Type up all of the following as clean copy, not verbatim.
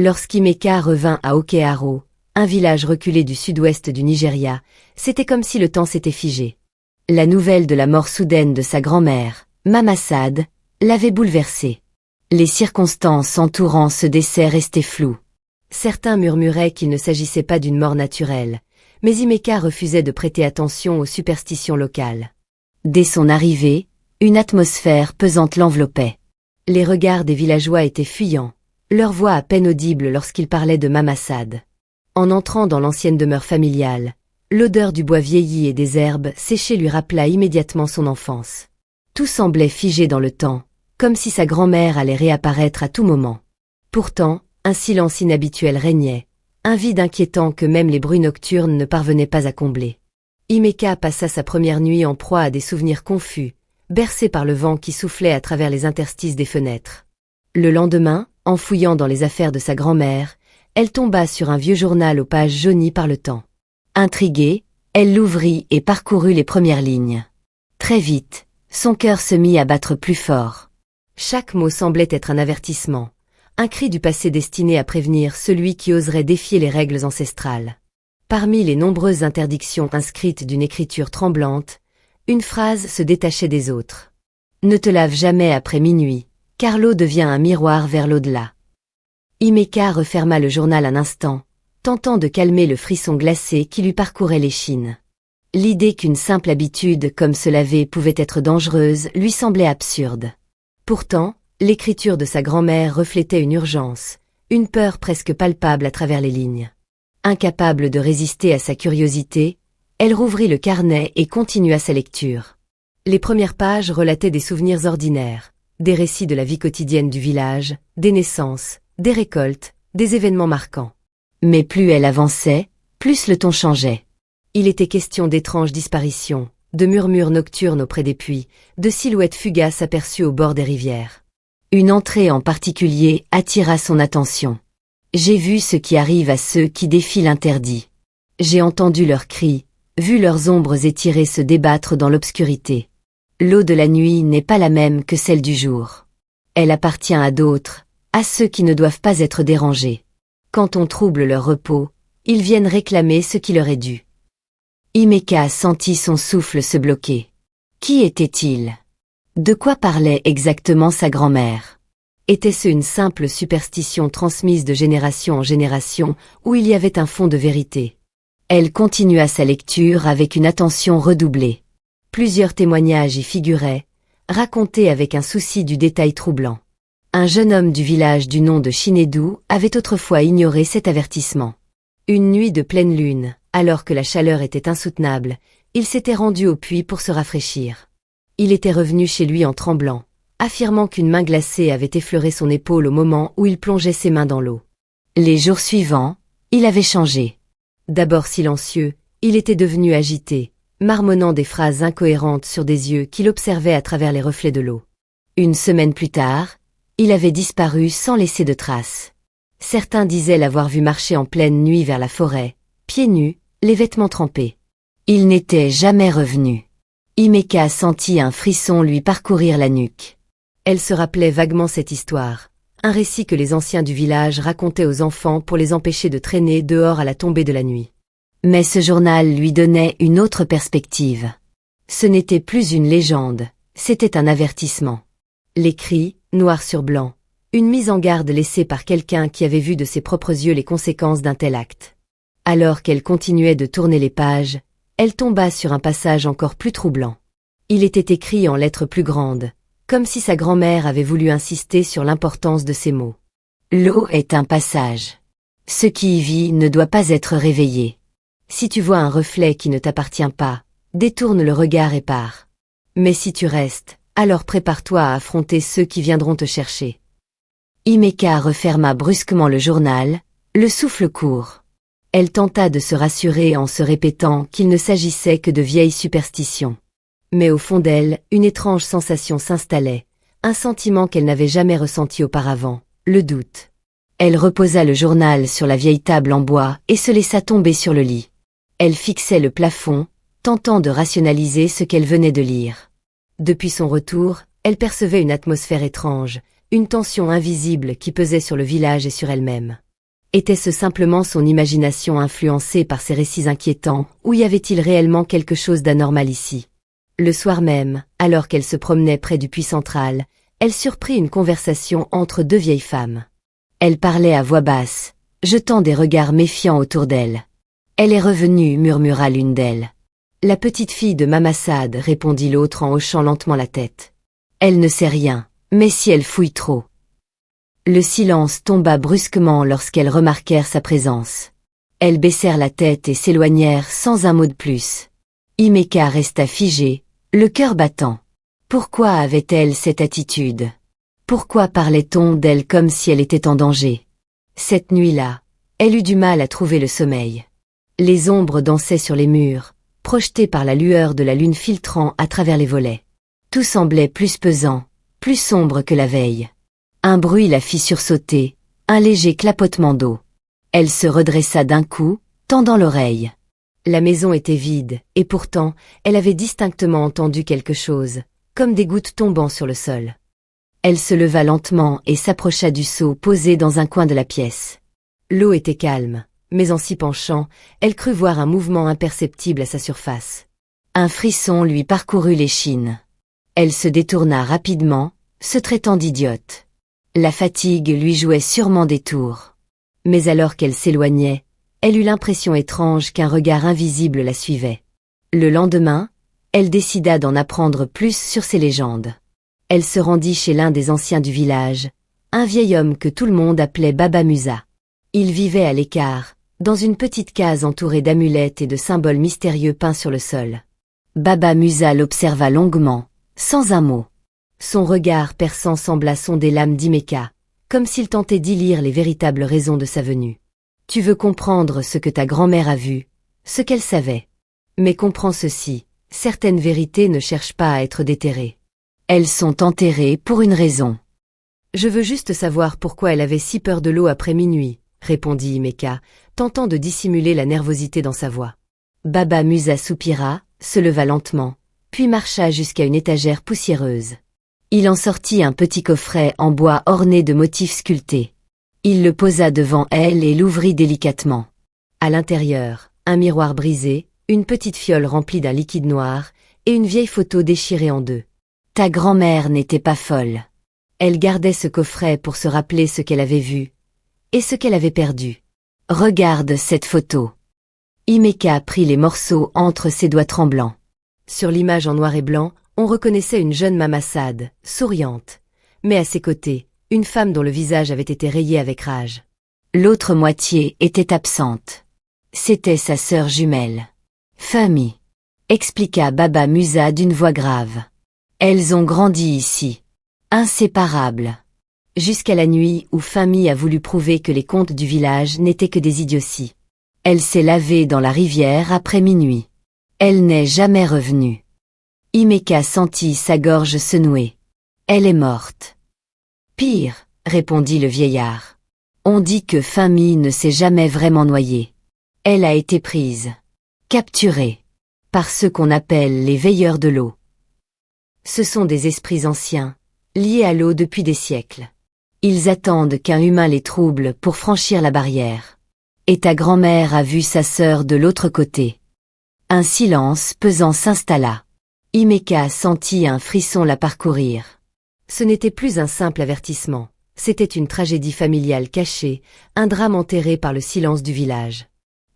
Lorsqu'Imeka revint à Okearo, un village reculé du sud-ouest du Nigeria, c'était comme si le temps s'était figé. La nouvelle de la mort soudaine de sa grand-mère, Mama Sad, l'avait bouleversé. Les circonstances entourant ce décès restaient floues. Certains murmuraient qu'il ne s'agissait pas d'une mort naturelle, mais Imeka refusait de prêter attention aux superstitions locales. Dès son arrivée, une atmosphère pesante l'enveloppait. Les regards des villageois étaient fuyants, leur voix à peine audible lorsqu'ils parlaient de Mama Sad. En entrant dans l'ancienne demeure familiale, l'odeur du bois vieilli et des herbes séchées lui rappela immédiatement son enfance. Tout semblait figé dans le temps, comme si sa grand-mère allait réapparaître à tout moment. Pourtant, un silence inhabituel régnait, un vide inquiétant que même les bruits nocturnes ne parvenaient pas à combler. Imeka passa sa première nuit en proie à des souvenirs confus, bercés par le vent qui soufflait à travers les interstices des fenêtres. Le lendemain, en fouillant dans les affaires de sa grand-mère, elle tomba sur un vieux journal aux pages jaunies par le temps. Intriguée, elle l'ouvrit et parcourut les premières lignes. Très vite, son cœur se mit à battre plus fort. Chaque mot semblait être un avertissement, un cri du passé destiné à prévenir celui qui oserait défier les règles ancestrales. Parmi les nombreuses interdictions inscrites d'une écriture tremblante, une phrase se détachait des autres. Ne te lave jamais après minuit, car l'eau devient un miroir vers l'au-delà. Imeka referma le journal un instant, tentant de calmer le frisson glacé qui lui parcourait l'échine. L'idée qu'une simple habitude comme se laver pouvait être dangereuse lui semblait absurde. Pourtant, l'écriture de sa grand-mère reflétait une urgence, une peur presque palpable à travers les lignes. Incapable de résister à sa curiosité, elle rouvrit le carnet et continua sa lecture. Les premières pages relataient des souvenirs ordinaires, des récits de la vie quotidienne du village, des naissances, des récoltes, des événements marquants. Mais plus elle avançait, plus le ton changeait. Il était question d'étranges disparitions, de murmures nocturnes auprès des puits, de silhouettes fugaces aperçues au bord des rivières. Une entrée en particulier attira son attention. J'ai vu ce qui arrive à ceux qui défient l'interdit. J'ai entendu leurs cris, vu leurs ombres étirées se débattre dans l'obscurité. L'eau de la nuit n'est pas la même que celle du jour. Elle appartient à d'autres, à ceux qui ne doivent pas être dérangés. Quand on trouble leur repos, ils viennent réclamer ce qui leur est dû. Imeka sentit son souffle se bloquer. Qui était-il? De quoi parlait exactement sa grand-mère? Était-ce une simple superstition transmise de génération en génération, où il y avait un fond de vérité? Elle continua sa lecture avec une attention redoublée. Plusieurs témoignages y figuraient, racontés avec un souci du détail troublant. Un jeune homme du village du nom de Shinedu avait autrefois ignoré cet avertissement. Une nuit de pleine lune, alors que la chaleur était insoutenable, il s'était rendu au puits pour se rafraîchir. Il était revenu chez lui en tremblant, affirmant qu'une main glacée avait effleuré son épaule au moment où il plongeait ses mains dans l'eau. Les jours suivants, il avait changé. D'abord silencieux, il était devenu agité, marmonnant des phrases incohérentes sur des yeux qu'il observait à travers les reflets de l'eau. Une semaine plus tard, il avait disparu sans laisser de traces. Certains disaient l'avoir vu marcher en pleine nuit vers la forêt, pieds nus, les vêtements trempés. Il n'était jamais revenu. Imeka sentit un frisson lui parcourir la nuque. Elle se rappelait vaguement cette histoire, un récit que les anciens du village racontaient aux enfants pour les empêcher de traîner dehors à la tombée de la nuit. Mais ce journal lui donnait une autre perspective. Ce n'était plus une légende, c'était un avertissement. Les cris, noir sur blanc, une mise en garde laissée par quelqu'un qui avait vu de ses propres yeux les conséquences d'un tel acte. Alors qu'elle continuait de tourner les pages, elle tomba sur un passage encore plus troublant. Il était écrit en lettres plus grandes, comme si sa grand-mère avait voulu insister sur l'importance de ces mots. L'eau est un passage. Ce qui y vit ne doit pas être réveillé. Si tu vois un reflet qui ne t'appartient pas, détourne le regard et pars. Mais si tu restes, alors prépare-toi à affronter ceux qui viendront te chercher. Imeka referma brusquement le journal, le souffle court. Elle tenta de se rassurer en se répétant qu'il ne s'agissait que de vieilles superstitions. Mais au fond d'elle, une étrange sensation s'installait, un sentiment qu'elle n'avait jamais ressenti auparavant, le doute. Elle reposa le journal sur la vieille table en bois et se laissa tomber sur le lit. Elle fixait le plafond, tentant de rationaliser ce qu'elle venait de lire. Depuis son retour, elle percevait une atmosphère étrange, une tension invisible qui pesait sur le village et sur elle-même. Était-ce simplement son imagination influencée par ces récits inquiétants, ou y avait-il réellement quelque chose d'anormal ici? Le soir même, alors qu'elle se promenait près du puits central, elle surprit une conversation entre deux vieilles femmes. Elles parlaient à voix basse, jetant des regards méfiants autour d'elle. Elle est revenue, murmura l'une d'elles. La petite fille de Mamassad, répondit l'autre en hochant lentement la tête. Elle ne sait rien, mais si elle fouille trop. Le silence tomba brusquement lorsqu'elles remarquèrent sa présence. Elles baissèrent la tête et s'éloignèrent sans un mot de plus. Himeka resta figée, le cœur battant. Pourquoi avait-elle cette attitude? Pourquoi parlait-on d'elle comme si elle était en danger? Cette nuit-là, elle eut du mal à trouver le sommeil. Les ombres dansaient sur les murs, projetées par la lueur de la lune filtrant à travers les volets. Tout semblait plus pesant, plus sombre que la veille. Un bruit la fit sursauter, un léger clapotement d'eau. Elle se redressa d'un coup, tendant l'oreille. La maison était vide, et pourtant, elle avait distinctement entendu quelque chose, comme des gouttes tombant sur le sol. Elle se leva lentement et s'approcha du seau posé dans un coin de la pièce. L'eau était calme, mais en s'y penchant, elle crut voir un mouvement imperceptible à sa surface. Un frisson lui parcourut l'échine. Elle se détourna rapidement, se traitant d'idiote. La fatigue lui jouait sûrement des tours. Mais alors qu'elle s'éloignait, elle eut l'impression étrange qu'un regard invisible la suivait. Le lendemain, elle décida d'en apprendre plus sur ces légendes. Elle se rendit chez l'un des anciens du village, un vieil homme que tout le monde appelait Baba Musa. Il vivait à l'écart, dans une petite case entourée d'amulettes et de symboles mystérieux peints sur le sol. Baba Musa l'observa longuement, sans un mot. Son regard perçant sembla sonder l'âme d'Himeka, comme s'il tentait d'y lire les véritables raisons de sa venue. Tu veux comprendre ce que ta grand-mère a vu, ce qu'elle savait. Mais comprends ceci, certaines vérités ne cherchent pas à être déterrées. Elles sont enterrées pour une raison. Je veux juste savoir pourquoi elle avait si peur de l'eau après minuit, répondit Himeka, tentant de dissimuler la nervosité dans sa voix. Baba Musa soupira, se leva lentement, puis marcha jusqu'à une étagère poussiéreuse. Il en sortit un petit coffret en bois orné de motifs sculptés. Il le posa devant elle et l'ouvrit délicatement. À l'intérieur, un miroir brisé, une petite fiole remplie d'un liquide noir, et une vieille photo déchirée en deux. Ta grand-mère n'était pas folle. Elle gardait ce coffret pour se rappeler ce qu'elle avait vu, et ce qu'elle avait perdu. Regarde cette photo. Himeka prit les morceaux entre ses doigts tremblants. Sur l'image en noir et blanc, on reconnaissait une jeune Mamassad, souriante, mais à ses côtés, une femme dont le visage avait été rayé avec rage. L'autre moitié était absente. C'était sa sœur jumelle. Fahmi, expliqua Baba Musa d'une voix grave. Elles ont grandi ici, inséparables. Jusqu'à la nuit où Fahmi a voulu prouver que les contes du village n'étaient que des idioties. Elle s'est lavée dans la rivière après minuit. Elle n'est jamais revenue. Himeka sentit sa gorge se nouer. Elle est morte. Pire, répondit le vieillard. On dit que Fahmi ne s'est jamais vraiment noyée. Elle a été prise, capturée, par ceux qu'on appelle les veilleurs de l'eau. Ce sont des esprits anciens, liés à l'eau depuis des siècles. Ils attendent qu'un humain les trouble pour franchir la barrière. Et ta grand-mère a vu sa sœur de l'autre côté. Un silence pesant s'installa. Himeka sentit un frisson la parcourir. Ce n'était plus un simple avertissement, c'était une tragédie familiale cachée, un drame enterré par le silence du village.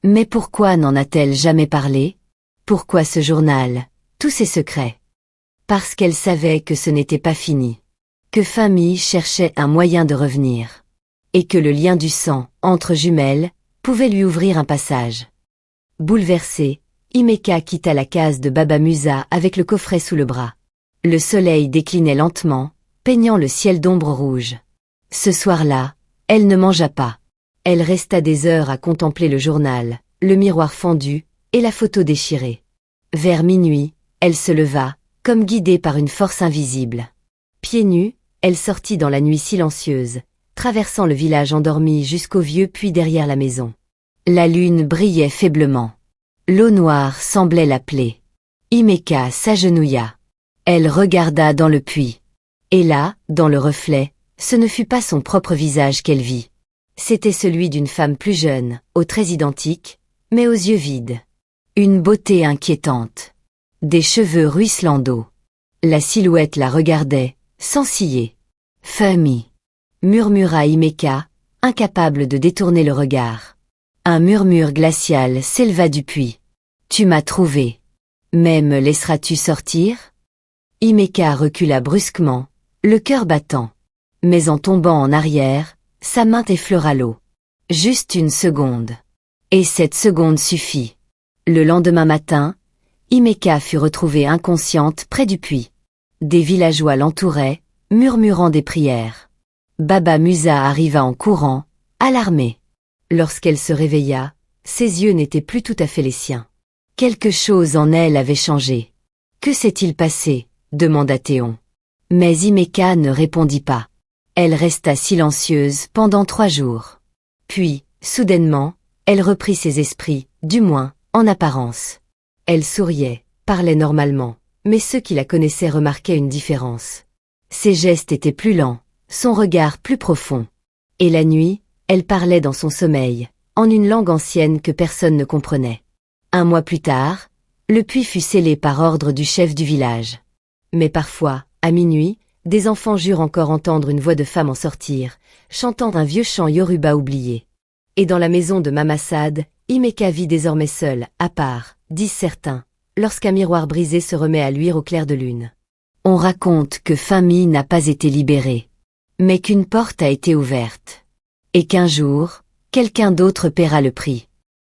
Mais pourquoi n'en a-t-elle jamais parlé? Pourquoi ce journal, tous ces secrets? Parce qu'elle savait que ce n'était pas fini. Que Fahmi cherchait un moyen de revenir. Et que le lien du sang, entre jumelles, pouvait lui ouvrir un passage. Bouleversée, Himeka quitta la case de Baba Musa avec le coffret sous le bras. Le soleil déclinait lentement, peignant le ciel d'ombre rouge. Ce soir-là, elle ne mangea pas. Elle resta des heures à contempler le journal, le miroir fendu, et la photo déchirée. Vers minuit, elle se leva, comme guidée par une force invisible. Pieds nus, elle sortit dans la nuit silencieuse, traversant le village endormi jusqu'au vieux puits derrière la maison. La lune brillait faiblement. L'eau noire semblait l'appeler. Himeka s'agenouilla. Elle regarda dans le puits. Et là, dans le reflet, ce ne fut pas son propre visage qu'elle vit. C'était celui d'une femme plus jeune, aux traits identiques, mais aux yeux vides. Une beauté inquiétante. Des cheveux ruisselant d'eau. La silhouette la regardait, sans ciller. « Femi » murmura Himeka, incapable de détourner le regard. Un murmure glacial s'éleva du puits. « Tu m'as trouvé. Mais me laisseras-tu sortir ?» Himeka recula brusquement, le cœur battant. Mais en tombant en arrière, sa main effleura l'eau. Juste une seconde. Et cette seconde suffit. Le lendemain matin, Himeka fut retrouvée inconsciente près du puits. Des villageois l'entouraient, murmurant des prières. Baba Musa arriva en courant, alarmée. Lorsqu'elle se réveilla, ses yeux n'étaient plus tout à fait les siens. Quelque chose en elle avait changé. « Que s'est-il passé ?» demanda Théon. Mais Himeka ne répondit pas. Elle resta silencieuse pendant 3 jours. Puis, soudainement, elle reprit ses esprits, du moins, en apparence. Elle souriait, parlait normalement, mais ceux qui la connaissaient remarquaient une différence. Ses gestes étaient plus lents, son regard plus profond. Et la nuit, elle parlait dans son sommeil, en une langue ancienne que personne ne comprenait. 1 mois plus tard, le puits fut scellé par ordre du chef du village. Mais parfois, à minuit, des enfants jurent encore entendre une voix de femme en sortir, chantant un vieux chant yoruba oublié. Et dans la maison de Mamassad, Himeka vit désormais seule, à part, disent certains, lorsqu'un miroir brisé se remet à luire au clair de lune. On raconte que Femi n'a pas été libérée, mais qu'une porte a été ouverte. Et qu'un jour, quelqu'un d'autre paiera le prix.